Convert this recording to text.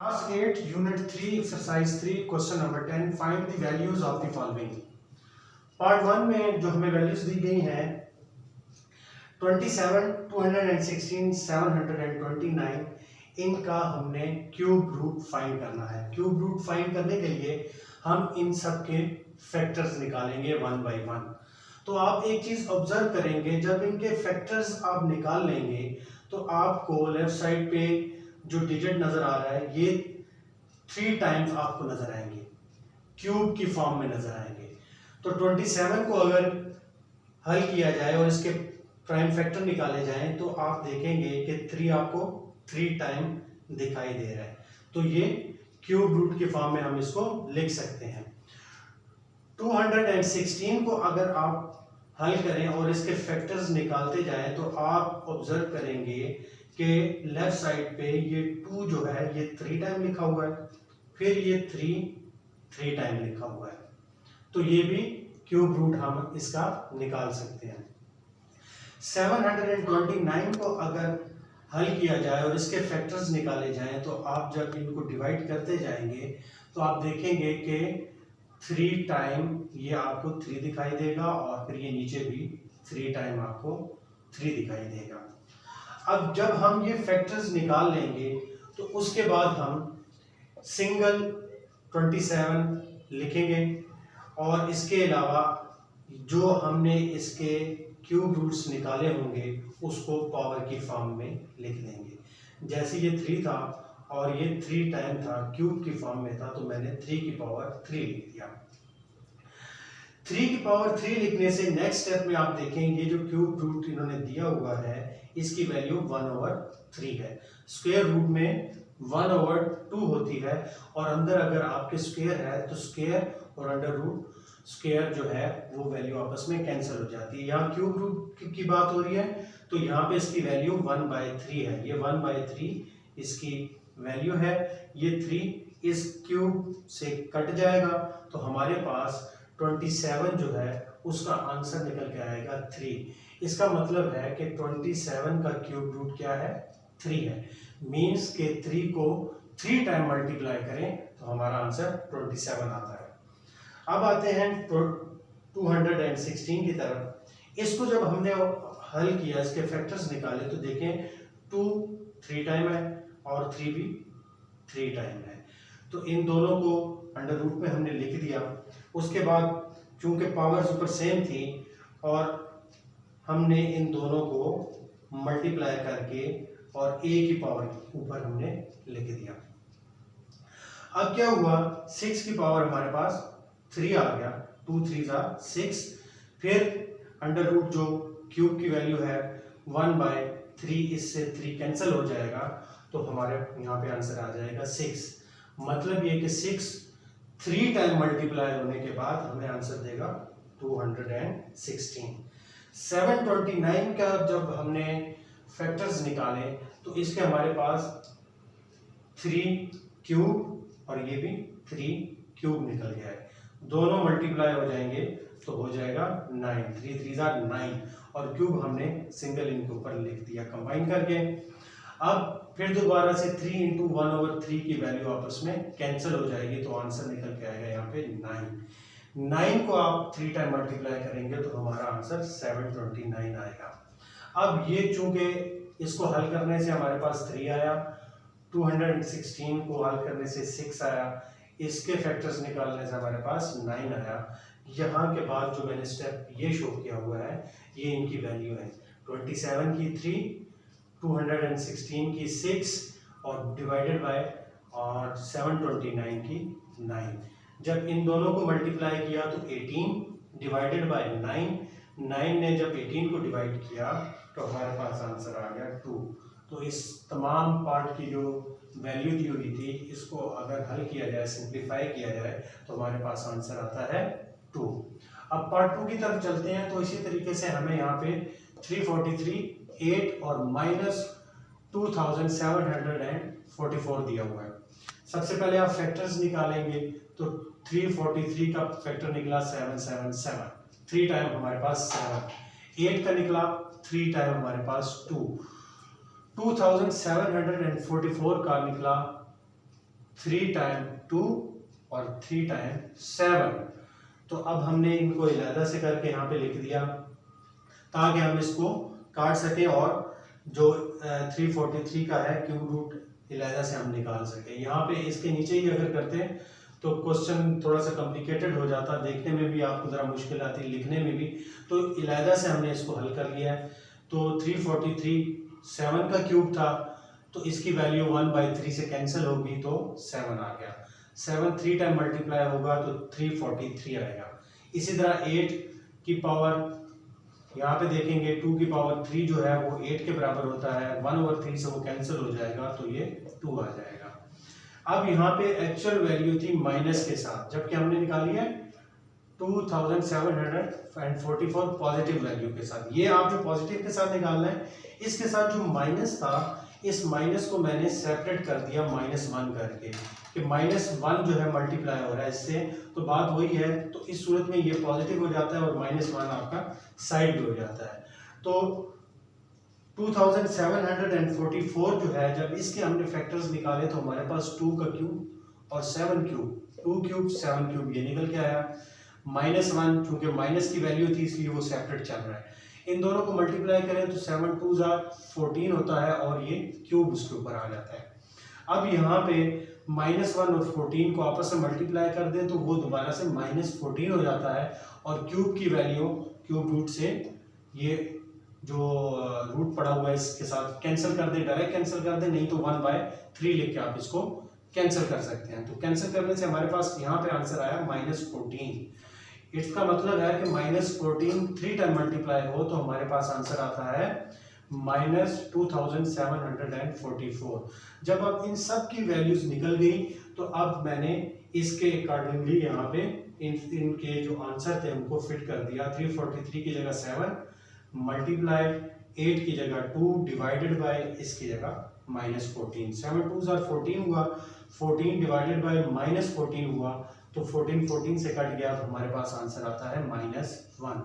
Class 8, Unit 3, Exercise 3, Question number 10. Find the values of the following. Part 1 में जो हमें values दी गई हैं 27, 216, 729, इनका हमने क्यूब रूट फाइंड करना है। क्यूब रूट फाइंड करने के लिए हम इन सब के फैक्टर्स निकालेंगे वन बाय वन। तो आप एक चीज ऑब्जर्व करेंगे, जब इनके फैक्टर्स आप निकाल लेंगे तो आपको लेफ्ट साइड पे जो डिजिट नजर आ रहा है ये 3 टाइम्स आपको नजर आएंगे, क्यूब की फॉर्म में नजर आएंगे। तो 27 को अगर हल किया जाए और इसके प्राइम फैक्टर निकाले जाएं तो आप देखेंगे कि 3 आपको 3 टाइम दिखाई दे रहा है। तो ये क्यूब रूट की फॉर्म में हम इसको लिख सकते हैं। 216 को अगर आप हल करें और इसके फैक्टर्स निकालते जाएं तो आप ऑब्जर्व करेंगे कि लेफ्ट साइड पे ये 2 जो है ये 3 टाइम लिखा हुआ है, फिर ये 3 टाइम लिखा हुआ है। तो ये भी क्यूब रूट हम इसका निकाल सकते हैं। 729 को अगर हल किया जाए और इसके फैक्टर्स निकाले जाएं तो आप जब इनको डिवाइड करते जाएंगे तो आप देखेंगे कि 3 टाइम ये आपको 3 दिखाई देगा और फिर ये नीचे भी 3 टाइम आपको 3 दिखाई देगा। अब जब हम ये फैक्टर्स निकाल लेंगे तो उसके बाद हम सिंगल 27 लिखेंगे और इसके अलावा जो हमने इसके क्यूब रूट्स निकाले होंगे उसको पावर की फॉर्म में लिख देंगे। जैसे ये 3 था और ये 3 टाइम था, क्यूब की फॉर्म में था, तो मैंने 3 की पावर 3 लिख दिया। 3 की पावर 3 लिखने से नेक्स्ट स्टेप में आप देखेंगे जो क्यूब रूट इन्होंने दिया हुआ है इसकी वैल्यू 1/3 है। स्क्वायर रूट में 1/2 होती है और अंदर अगर आपके स्क्वायर है तो स्क्वायर और अंडर रूट स्क्वायर जो है वो वैल्यू आपस में कैंसिल हो जाती है। यहाँ क्यूब रूट की बात हो रही है तो यहाँ पे इसकी वैल्यू 1/3 है। ये 1/3 इसकी वैल्यू है। ये 3 इस क्यूब से कट जाएगा तो हमारे पास 27 जो है उसका आंसर निकल के आएगा 3। इसका मतलब है कि 27 का क्यूब रूट क्या है, 3 है। मीन्स के 3 को 3 टाइम मल्टीप्लाई करें तो हमारा आंसर 27 आता है। अब आते हैं 216 की तरफ। इसको जब हमने हल किया, इसके फैक्टर्स निकाले तो देखें 2 3 टाइम है और 3 भी 3 टाइम है। तो इन दोनों को अंडर रूट में हमने लिख दिया। उसके बाद चूंकि पावर्स ऊपर सेम थी और हमने इन दोनों को मल्टीप्लाई करके और a की पावर ऊपर हमने लिख दिया। अब क्या हुआ, 6 की पावर हमारे पास 3 आ गया, 2 3 6। फिर अंडर रूट जो क्यूब की वैल्यू है 1/3, इससे 3 कैंसिल हो जाएगा तो हमारे यहाँ पे आंसर आ जाएगा 6। मतलब ये कि 6 3 टाइम मल्टीप्लाई होने के बाद हमें आंसर देगा 216। 729 का जब हमने फैक्टर्स निकाले तो इसके हमारे पास 3 क्यूब और ये भी 3 क्यूब निकल गया है। दोनों मल्टीप्लाई हो जाएंगे तो हो जाएगा 9। 3 3 9 और क्यूब हमने सिंगल इनके ऊपर लिख दिया कंबाइन करके। अब फिर दोबारा से 3 × 1/3 की वैल्यू आपस में कैंसिल हो जाएगी तो आंसर निकल के आएगा यहाँ पे 9। 9 को आप 3 टाइम मल्टीप्लाई करेंगे तो हमारा आंसर 729 आएगा। अब ये चूंकि इसको हल करने से हमारे पास 3 आया, 216 को हल करने से 6 आया, इसके फैक्टर्स निकालने से हमारे पास 9 आया। यहाँ के बाद जो मैंने स्टेप ये शो किया हुआ है ये इनकी वैल्यू है। 27 की 3, 216 की 6 और डिवाइडेड बाय और 729 की 9। जब इन दोनों को मल्टीप्लाई किया तो 18 डिवाइडेड बाय 9 ने जब 18 को डिवाइड किया तो हमारे पास आंसर आ गया 2। तो इस तमाम पार्ट की जो वैल्यू दी हुई थी इसको अगर हल किया जाए, सिंप्लीफाई किया जाए तो हमारे पास आंसर आता है 2। अब पार्ट 2 की तरफ चलते हैं। तो इसी तरीके से हमें यहाँ पे 343, 8 और -2744 दिया हुआ है। सबसे पहले आप फैक्टर्स निकालेंगे तो 343 का फैक्टर निकला 777, 3 टाइम हमारे पास 7। 8 का निकला 3 टाइम हमारे पास 2। 2744 का निकला 3 टाइम 2 और 3 टाइम 7। तो अब हमने इनको इलादा से करके यहाँ पे लिख दिया ताकि हम इसको काट सकें और जो 343 का है क्यूब रूट इलादा से हम निकाल सकें। यहाँ पे इसके नीचे ही अगर करते हैं तो क्वेश्चन थोड़ा सा कॉम्प्लिकेटेड हो जाता, देखने में भी आपको ज़रा मुश्किल आती, लिखने में भी। तो इलादा से हमने इसको हल कर लिया है। तो 343 7 का क्यूब था, तो इसकी वैल्यू 1/3 से कैंसिल होगी तो 7 आ गया। 7 3 टाइम मल्टीप्लाई होगा तो 343 आएगा। इसी तरह 8 की पावर, यहाँ पे देखेंगे 2 की पावर 3 जो है वो 8 के बराबर होता है, 1/3 से वो कैंसिल हो जाएगा तो ये 2 आ जाएगा। अब यहाँ पे एक्चुअल वैल्यू थी माइनस के साथ, जबकि हमने निकाली है 2744 पॉजिटिव वैल्यू के साथ। ये आप जो पॉजिटिव के साथ निकालना है, इसके साथ जो माइनस था, इस माइनस को मैंने सेपरेट कर दिया -1 करके, कि -1 जो है मल्टीप्लाई हो रहा है इससे, तो बात वही है। तो इस सूरत में ये पॉजिटिव हो जाता है और -1 आपका साइड में हो जाता है। तो 2744 जो है, जब इसके हमने फैक्टर्स निकाले तो हमारे पास 2 का क्यूब और 7 क्यूब, 2 क्यूब 7 क्यूब ये निकल के आया। -1 चूंकि माइनस की वैल्यू थी इसलिए वो सेपरेट चल रहा है। इन दोनों को मल्टीप्लाई करें तो 7 2 14 होता है और ये क्यूब उसके ऊपर आ जाता है। अब यहाँ पे -1 और 14 को आपस में मल्टीप्लाई कर दें तो वो दोबारा से -14 हो जाता है और क्यूब की वैल्यू क्यूब रूट से ये जो रूट पड़ा हुआ है इसके साथ कैंसिल कर दें, डायरेक्ट कैंसिल कर दें, नहीं तो 1/3 लिख के आप इसको कैंसिल कर सकते हैं। तो कैंसिल करने से हमारे पास यहाँ पे आंसर आया -14। इसका मतलब है कि -14 3 टाइम मल्टीप्लाई हो तो हमारे पास आंसर आता है -2744। जब अब इन सब की वैल्यूज निकल गई तो अब मैंने इसके अकॉर्डिंगली यहाँ पे इनके जो आंसर थे उनको फिट कर दिया। 343 की जगह 7 मल्टीप्लाई 8 की जगह 2 डिवाइडेड बाय इसकी जगह -14। 7 2 14 हुआ, 14 डिवाइडेड बाय -14 हुआ, तो 14 14 से कट गया तो हमारे पास आंसर आता है -1।